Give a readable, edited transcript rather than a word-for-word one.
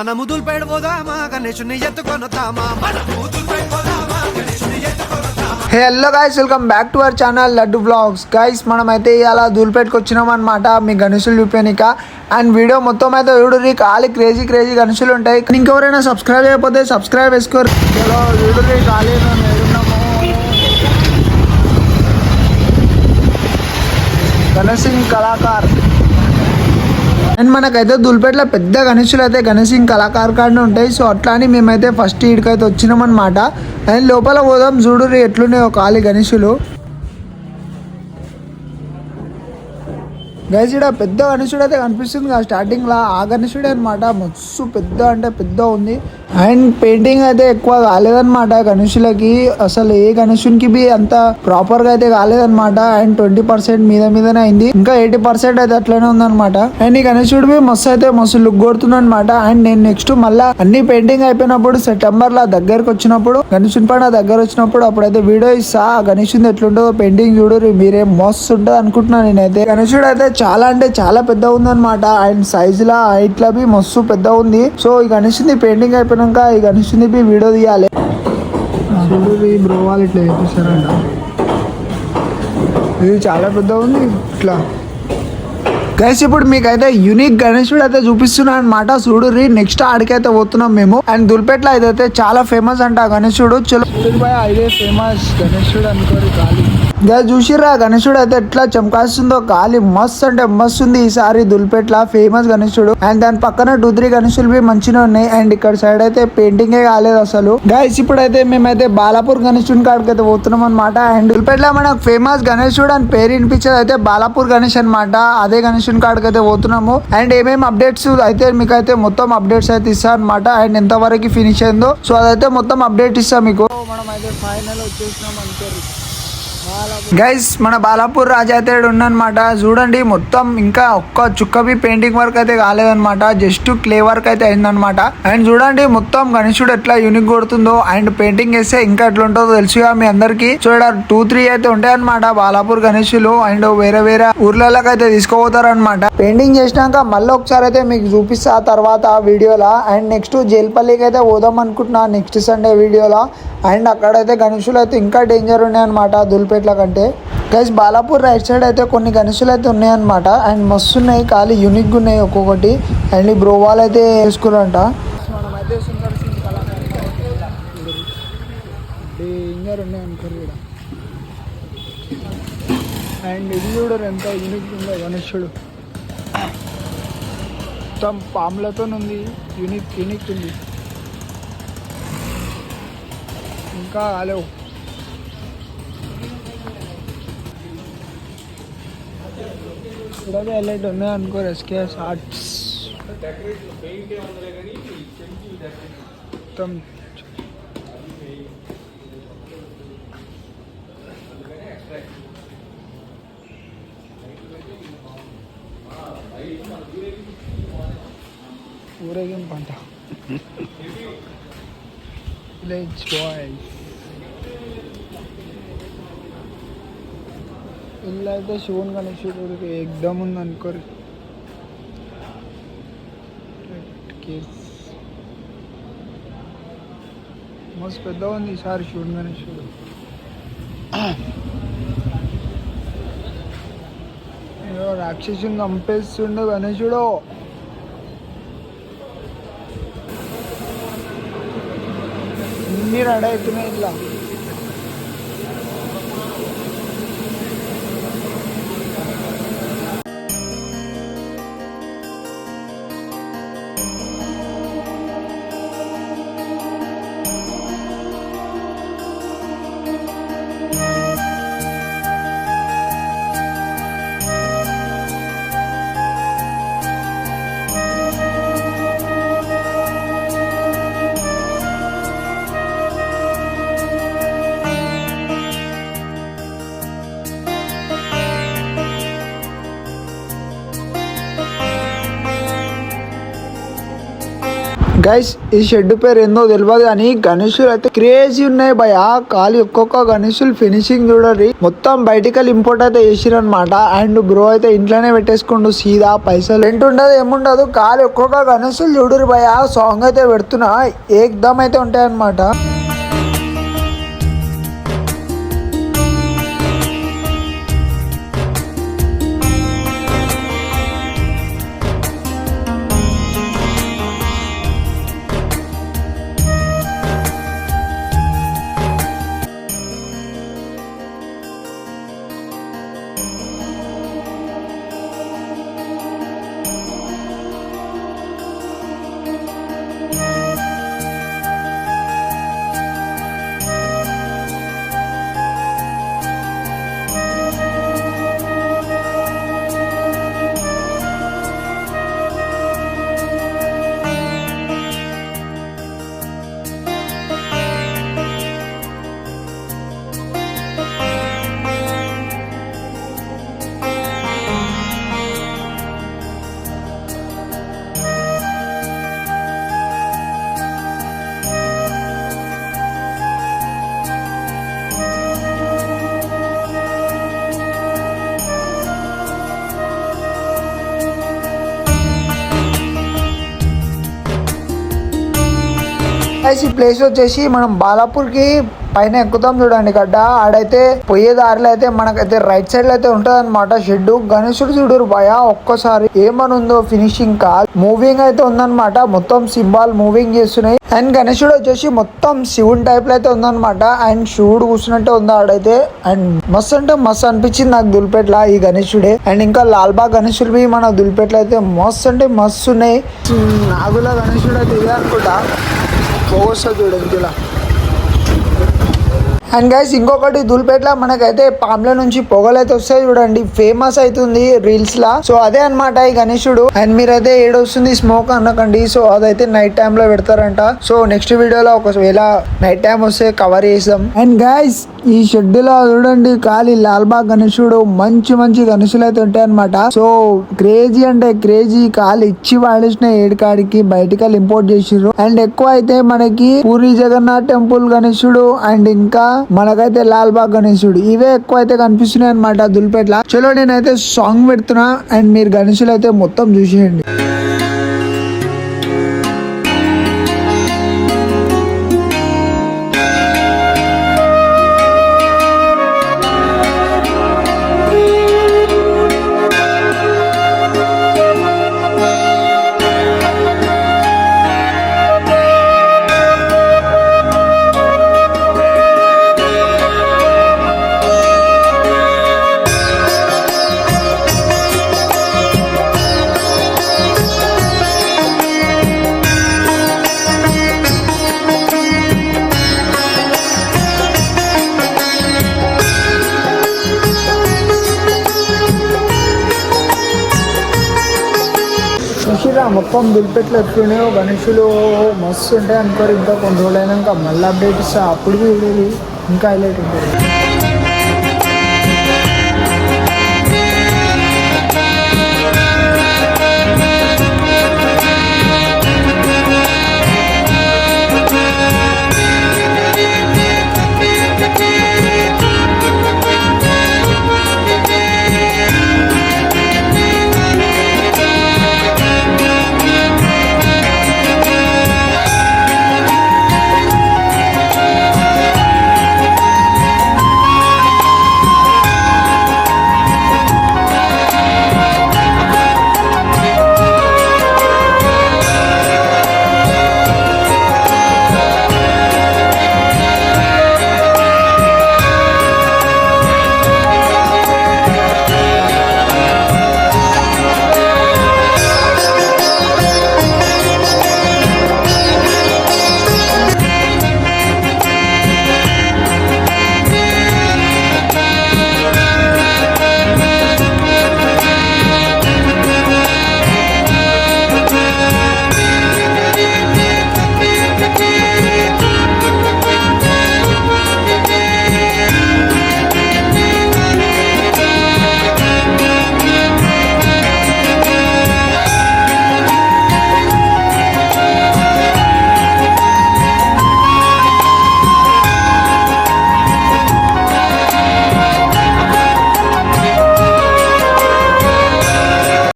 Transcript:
మనము దుల్పెడబోదామా గణేశుని ఎత్తుకొనొద్దామా మనము దుల్పెడబోదామా గణేశుని ఎత్తుకొనొద్దామా. Hello guys, welcome back to our channel Laddu vlogs. Guys మనమైతే ఇలా ధూల్పేటకి వచ్చినాం అనమాట మీ గణేశులు చూపానిక. అండ్ వీడియో మొత్తం అయితే చూడుర్రి, ఖాళీ క్రేజీ గణేశులు ఉంటాయి. ఇంకెవరైనా సబ్స్క్రైబ్ చేయకపోతే సబ్స్క్రైబ్ చేసుకోరు. చలో చూడుర్రి, ఖాళీ గణేష్ సింగ్ కళాకార్. అండ్ మనకైతే దుల్పేటలో పెద్ద గణేశులు అయితే గణేష్ సింగ్ కళాకార్ కార్డు ఉంటాయి. సో అట్లా అని మేమైతే ఫస్ట్ ఈడికైతే వచ్చినాం అనమాట. అండ్ లోపల పోదాం, చూడుర్రి ఎట్లున్నాయో ఖాళీ గణేశులు. గైస్ ఇక్కడ పెద్ద గణేశుడు అయితే కనిపిస్తుంది కదా స్టార్టింగ్ లా, ఆ గణేశుడే అనమాట. మస్తు పెద్ద అంటే పెద్ద ఉంది. అండ్ పెయింటింగ్ అయితే ఎక్కువ కాలేదన్నమాట గణేశులకి. అసలు ఏ గణేశునికి బి అంత ప్రాపర్ గా అయితే కాలేదన్నమాట. అండ్ 20% మీదనే అయింది, ఇంకా 80% అయితే అట్లనే ఉందన్నమాట. అండ్ ఈ గణేశుడు బి మస్తు లుక్ కొడుతుంది అనమాట. అండ్ నేను నెక్స్ట్ మళ్ళా అన్ని పెయింటింగ్ అయిపోయినప్పుడు సెప్టెంబర్ లా దగ్గరకు వచ్చినప్పుడు, గణేశుని పండుగ దగ్గర వచ్చినప్పుడు అప్పుడైతే వీడియో ఇస్తా. ఆ గణేశుని ఎట్లుంటుందో పెయింటింగ్ చూడు, మీరే మస్తు ఉంటుంది అనుకుంటున్నాను నేనైతే. గణేశుడు అయితే చాలా అంటే చాలా పెద్ద ఉంది అనమాట. అండ్ సైజ్ లా హైట్ లా బి మస్తు పెద్ద ఉంది. సో ఈ గణేశుని పెయింటింగ్ అయిపోయినాక ఈ గణేశుని బి వీడియో తీయాలి. బ్రో వాళ్ళు ఇట్లా చేపిస్తారంట. ఇది చాలా పెద్ద ఉంది ఇట్లా. గైస్ ఇప్పుడు మీకైతే యూనిక్ గణేశుడు అయితే చూపిస్తున్నా అనమాట. చూడుర్రి, నెక్స్ట్ ఆడికైతే పోతున్నాం మేము. అండ్ దుల్పేటలో ఇదైతే చాలా ఫేమస్ అంట గణేశుడు. చలో ఇదే ఫేమస్ గణేశుడు అనుకోరు. ఖాళీ గైస్ చూసిర్రా గణేశుడు అయితే ఎట్లా చమకాస్తుందో, ఖాళీ మస్తు అంటే మస్తు ఉంది ఈసారి దుల్పేటలో ఫేమస్ గణేశుడు. అండ్ దాని పక్కన 2-3 గణేశులు బి మంచిగా ఉన్నాయి. అండ్ ఇక్కడ సైడ్ అయితే పెయింటింగే కాలేదు అసలు. గైస్ ఇప్పుడైతే మేమైతే బాలాపూర్ గణేశుని కాడికి అయితే పోతున్నాం అనమాట. అండ్ దుల్పేటలో మనకు ఫేమస్ గణేశుడు అని పేరు వినిపించేది అయితే బాలాపూర్ గణేష్ అనమాట. అదే గణేశుని కాడికి అయితే పోతున్నాము. అండ్ ఏమేమి అప్డేట్స్ అయితే మీకైతే మొత్తం అప్డేట్స్ అయితే ఇస్తా అనమాట. అండ్ ఎంతవరకు ఫినిష్ అయిందో సో అదైతే మొత్తం అప్డేట్ ఇస్తాం మీకు. మనం అయితే ఫైనల్ వచ్చేసినాం అనుకోరు. గైస్ మన బాలాపూర్ రాజా అయితే ఉన్నమాట. చూడండి మొత్తం ఇంకా ఒక్క చుక్కబి పెయింటింగ్ వర్క్ అయితే కాలేదనమాట, జస్ట్ క్లే వర్క్ అయితే అయిందనమాట. అండ్ చూడండి మొత్తం గణేశుడు ఎట్లా యూనిక్ కొడుతుందో. అండ్ పెయింటింగ్ వేస్తే ఇంకా ఎట్లా ఉంటుందో తెలుసుగా మీ అందరికి. చూడ 2-3 అయితే ఉంటాయి అనమాట బాలాపూర్ గణేశులు. అండ్ వేరే ఊర్లలోకి అయితే తీసుకుపోతారు అనమాట. పెయింటింగ్ చేసినాక మళ్ళీ ఒకసారి అయితే మీకు చూపిస్తా తర్వాత వీడియోలో. అండ్ నెక్స్ట్ జైల్పల్లికి అయితే పోదాం అనుకుంటున్నా నెక్స్ట్ సండే వీడియోలో. అండ్ అక్కడైతే గణేశులు అయితే ఇంకా డేంజర్ ఉన్నాయన్నమాట దుల్పేట్ల కంటే. గైస్ బాలాపూర్ రైట్ సైడ్ అయితే కొన్ని గణేశులు అయితే ఉన్నాయన్నమాట. అండ్ మస్తు ఉన్నాయి, ఖాళీ యూనిక్ ఉన్నాయి ఒక్కొక్కటి. అండ్ ఈ బ్రో వాళ్ళు అయితే వేసుకున్నారంట. మనమైతే సుందర్ సింగ్ డేంజర్ ఉన్నాయి అనుకోరు కూడా. అండ్ ఇది చూడరు ఎంత యూనిక్ ఉందో గణేశుడు. మొత్తం పాములతో ఉంది, యూనిక్ ఉంది. ఇంకా హలో కూడా హైలైట్ ఉన్నాయి అనుకో. ఎస్కేఎస్ ఆర్ట్స్ మొత్తం ఊరేగింపు అంట. విలేజ్ బాయ్స్ ఇల్లు అయితే శివుని గణేశుడు ఎగ్దమ్ ఉంది అనుకోరు. మస్తు పెద్ద ఉంది ఈసారి శివుని గణేశుడు. రాక్షసుని చంపేస్తుండే గణేశుడు. అన్ని రెడీ అవుతున్నాయి ఇట్లా. గైస్ ఈ షెడ్ పేరు ఏందో తెలియదు కానీ గణేషులు అయితే క్రేజీ ఉన్నాయి భయ. ఖాళీ ఒక్కొక్క గణేషులు ఫినిషింగ్ చూడరి, మొత్తం బయటికి ఇంపోర్ట్ అయితే చేసిరనమాట. అండ్ బ్రో అయితే ఇంట్లోనే పెట్టేసుకుంటూ సీదా, పైసలు రెంట్ ఉండదు ఏముండదు, ఖాళీ ఒక్కొక్క గణేషులు చూడరు భయ. సాంగ్ అయితే పెడుతున్నా, ఏకదమ్ అయితే ఉంటాయి అనమాట. ఈ ప్లేస్ వచ్చేసి మనం బాలాపూర్ కి పైన ఎక్కుతాం చూడండి గడ్డ. ఆడైతే పోయే దారిలో అయితే మనకైతే రైట్ సైడ్ లో అయితే ఉంటది అనమాట షెడ్. గణేశుడు చూడరు భయ, ఒక్కసారి ఏమని ఉందో ఫినిషింగ్ కాల్ మూవింగ్ అయితే ఉందన్నమాట. మొత్తం సింబాల్ మూవింగ్ చేస్తున్నాయి. అండ్ గణేశుడు వచ్చేసి మొత్తం శివుని టైప్ లో అయితే ఉందన్నమాట. అండ్ శివుడు కూర్చున్నట్టే ఉంది ఆడైతే. అండ్ మస్తు అంటే మస్తు అనిపించింది నాకు దుల్పేట్ల ఈ గణేశుడే. అండ్ ఇంకా లాల్బాగ్ గణేశుడు మన దుల్పేట్ల అయితే మస్తు అంటే మస్తు ఉన్నాయి. నాగుల గణేశుడు అయితే ఇదే అనుకుంటా, పోగొస్తా చూడండి ఇలా. అండ్ గైస్ ఇంకొకటి దుల్పేట్ల మనకైతే పామ్ల నుంచి పొగలైతే వస్తాయి చూడండి, ఫేమస్ అవుతుంది రీల్స్ లా. సో అదే అనమాట ఈ గణేశుడు. అండ్ మీరైతే ఏడొస్తుంది స్మోక్ అనకండి, సో అదైతే నైట్ టైమ్ లో పెడతారంట. సో నెక్స్ట్ వీడియోలో ఒకవేళ నైట్ టైం వస్తే కవర్ చేస్తాం. అండ్ గైస్ ఈ షెడ్ లో చూడండి ఖాళీ లాల్బాగ్ గణేశుడు మంచి మంచి గణేశులు అయితే ఉంటాయి అనమాట. సో క్రేజీ అంటే క్రేజీ, ఖాళీ ఇచ్చి వాడేసిన ఏడుకాడికి బయటికి ఇంపోర్ట్ చేసిర్రు. అండ్ ఎక్కువ అయితే మనకి పూరి జగన్నాథ్ టెంపుల్ గణేశుడు అండ్ ఇంకా మనకైతే లాల్బాగ్ గణేశుడు ఇవే ఎక్కువ అయితే కనిపిస్తున్నాయి అనమాట దుల్పేట్ల. చలో నేనైతే సాంగ్ పెడుతున్నా అండ్ మీరు గణేశులు అయితే మొత్తం చూసేయండి. చూసిరా మొత్తం దుల్పెట్లు ఎట్లున్నాయో గణేశులు మస్తు ఉంటాయి అనుకోరు. ఇంకా కొన్ని రోజులు అయినాక మళ్ళీ అప్డేట్ ఇస్తా, అప్పుడు ఇంకా హైలైట్ ఉంటుంది.